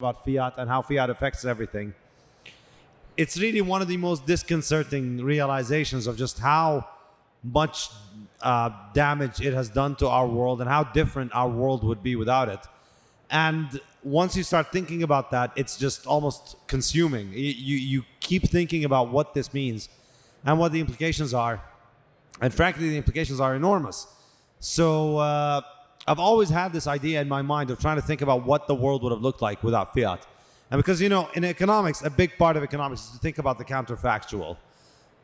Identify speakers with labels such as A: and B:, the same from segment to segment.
A: about fiat and how fiat affects everything. It's really one of the most disconcerting realizations of just how much damage it has done to our world and how different our world would be without it. And once you start thinking about that, it's just almost consuming. You keep thinking about what this means and what the implications are. And frankly, the implications are enormous. So I've always had this idea in my mind of trying to think about what the world would have looked like without fiat. And because, you know, in economics, a big part of economics is to think about the counterfactual.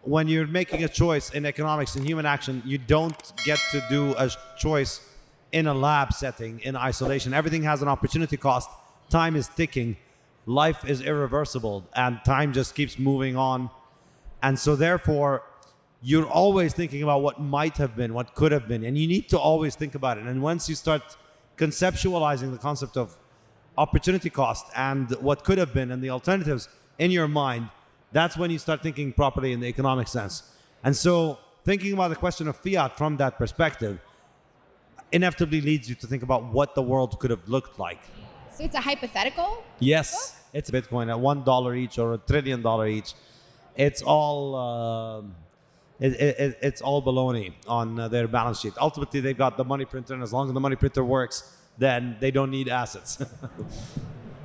A: When you're making a choice in economics, in human action, you don't get to do a choice in a lab setting, in isolation. Everything has an opportunity cost. Time is ticking. Life is irreversible, and time just keeps moving on. And so therefore, you're always thinking about what might have been, what could have been, and you need to always think about it. And once you start conceptualizing the concept of opportunity cost and what could have been and the alternatives in your mind, that's when you start thinking properly in the economic sense. And so thinking about the question of fiat from that perspective inevitably leads you to think about what the world could have looked like.
B: So it's a hypothetical?
A: Yes, it's Bitcoin at $1 each or $1 trillion each. It's all it's all baloney on their balance sheet. Ultimately, they've got the money printer, and as long as the money printer works, then they don't need assets.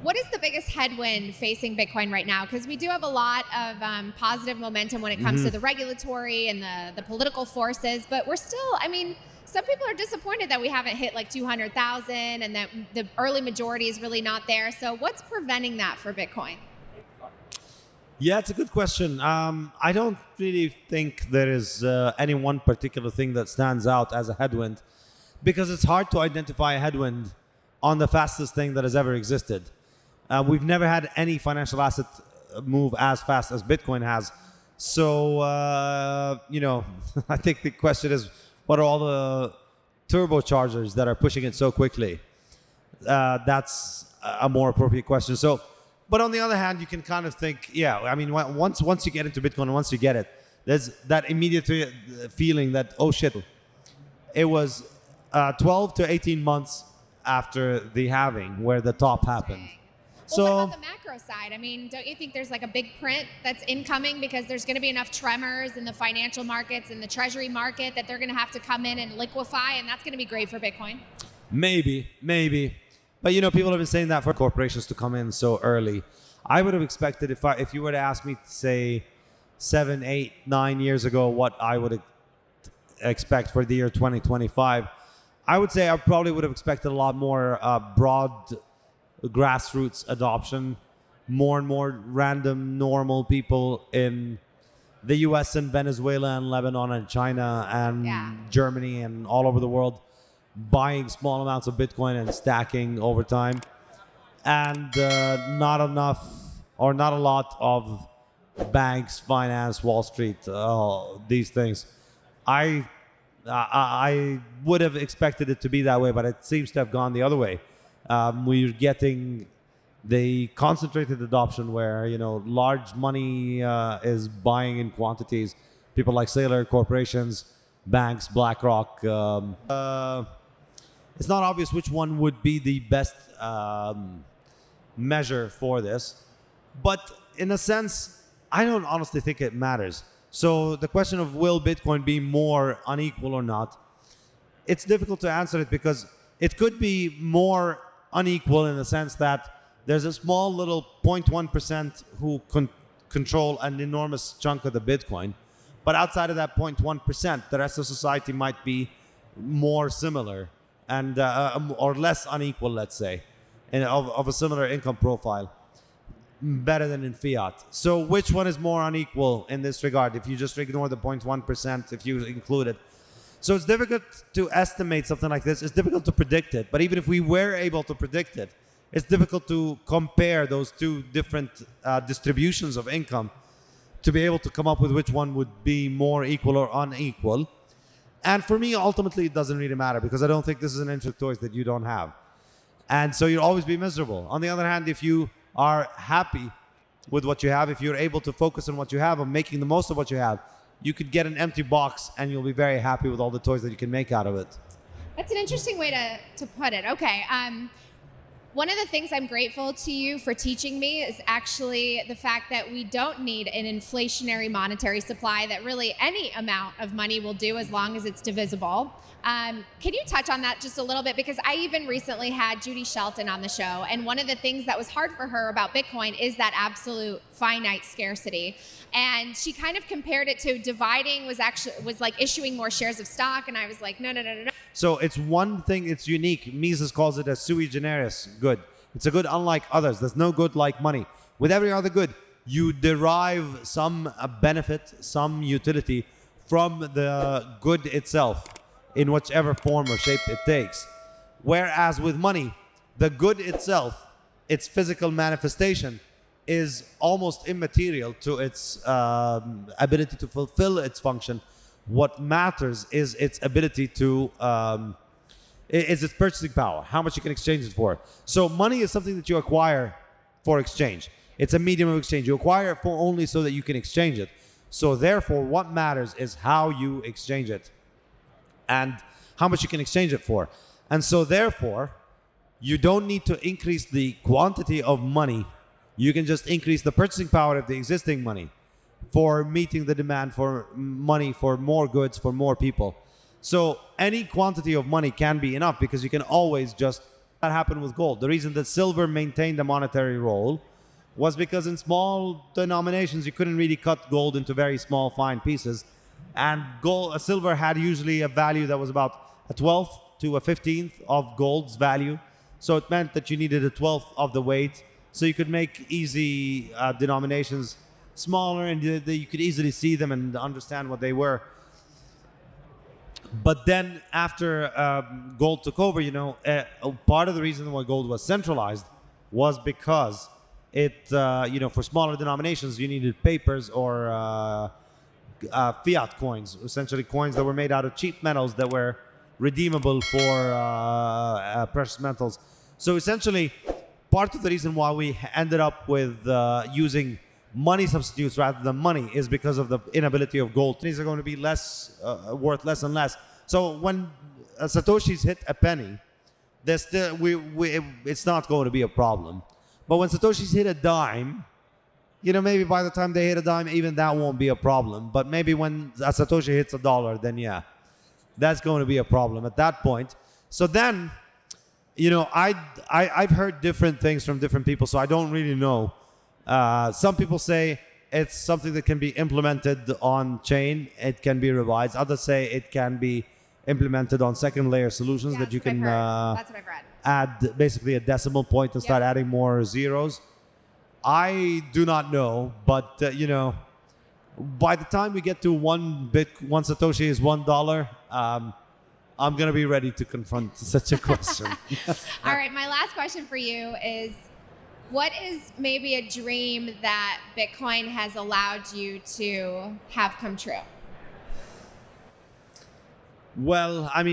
B: What is the biggest headwind facing Bitcoin right now? Because we do have a lot of positive momentum when it comes to the regulatory and the political forces, but we're still, I mean, some people are disappointed that we haven't hit like 200,000 and that the early majority is really not there. So what's preventing that for Bitcoin?
A: Yeah, it's a good question. I don't really think there is any one particular thing that stands out as a headwind, because it's hard to identify a headwind on the fastest thing that has ever existed. We've never had any financial asset move as fast as Bitcoin has. So, you know, I think the question is, what are all the turbochargers that are pushing it so quickly? That's a more appropriate question. So, but on the other hand, you can kind of think, yeah, I mean, once you get into Bitcoin, once you get it, there's that immediate feeling that, oh shit, it was 12 to 18 months after the halving where the top happened.
B: Well, what about the macro side? I mean, don't you think there's like a big print that's incoming because there's going to be enough tremors in the financial markets and the treasury market that they're going to have to come in and liquefy, and that's going to be great for Bitcoin?
A: Maybe. But, you know, people have been saying that for corporations to come in so early. I would have expected if you were to ask me, say, 7, 8, 9 years ago, what I would expect for the year 2025, I would say I probably would have expected a lot more broad grassroots adoption, more and more random, normal people in the US and Venezuela and Lebanon and China and Germany and all over the world buying small amounts of Bitcoin and stacking over time, and not enough or not a lot of banks, finance, Wall Street, these things. I would have expected it to be that way, but it seems to have gone the other way. We're getting the concentrated adoption where, you know, large money is buying in quantities. People like Sailor, corporations, banks, BlackRock. It's not obvious which one would be the best measure for this. But in a sense, I don't honestly think it matters. So the question of will Bitcoin be more unequal or not, it's difficult to answer it because it could be more unequal in the sense that there's a small little 0.1% who control an enormous chunk of the Bitcoin. But outside of that 0.1%, the rest of society might be more similar and or less unequal, let's say, and of a similar income profile, better than in fiat. So which one is more unequal in this regard if you just ignore the 0.1%, if you include it? So it's difficult to estimate something like this. It's difficult to predict it. But even if we were able to predict it, it's difficult to compare those two different distributions of income to be able to come up with which one would be more equal or unequal. And for me, ultimately, it doesn't really matter because I don't think this is an infinite choice that you don't have. And so you'll always be miserable. On the other hand, if you are happy with what you have, if you're able to focus on what you have and making the most of what you have, you could get an empty box and you'll be very happy with all the toys that you can make out of it.
B: That's an interesting way to put it. Okay. One of the things I'm grateful to you for teaching me is actually the fact that we don't need an inflationary monetary supply, that really any amount of money will do as long as it's divisible. Can you touch on that just a little bit? Because I even recently had Judy Shelton on the show, and one of the things that was hard for her about Bitcoin is that absolute finite scarcity. And she kind of compared it to dividing was like issuing more shares of stock, and I was like, no, no, no, no, no.
A: So it's one thing, it's unique. Mises calls it a sui generis good. It's a good unlike others. There's no good like money. With every other good, you derive some benefit, some utility from the good itself in whichever form or shape it takes. Whereas with money, the good itself, its physical manifestation, is almost immaterial to its ability to fulfill its function. What matters is its ability to, is its purchasing power, how much you can exchange it for. So money is something that you acquire for exchange. It's a medium of exchange. You acquire it for only so that you can exchange it. So therefore, what matters is how you exchange it and how much you can exchange it for. And so therefore, you don't need to increase the quantity of money. You can just increase the purchasing power of the existing money for meeting the demand for money, for more goods, for more people. So any quantity of money can be enough because you can always just, that happened with gold. The reason that silver maintained a monetary role was because in small denominations, you couldn't really cut gold into very small, fine pieces. And silver had usually a value that was about a 12th to a 15th of gold's value. So it meant that you needed a 12th of the weight. So you could make easy denominations smaller, and you could easily see them and understand what they were. But then after gold took over, part of the reason why gold was centralized was because it, for smaller denominations, you needed papers or fiat coins, essentially coins that were made out of cheap metals that were redeemable for precious metals. So essentially, part of the reason why we ended up with using money substitutes rather than money is because of the inability of gold. These are going to be worth less and less. So when Satoshis hit a penny, there's still, it's not going to be a problem. But when Satoshis hit a dime, maybe by the time they hit a dime, even that won't be a problem. But maybe when a Satoshi hits $1, then yeah, that's going to be a problem at that point. So then, I've heard different things from different people, so I don't really know. Some people say it's something that can be implemented on chain. It can be revised. Others say it can be implemented on second layer solutions that you can
B: That's what I've read.
A: add basically a decimal point and start adding more zeros. I do not know, but by the time we get to one Satoshi is $1, I'm going to be ready to confront such a question.
B: All right, my last question for you is, what is maybe a dream that Bitcoin has allowed you to have come true?
A: Well, I mean,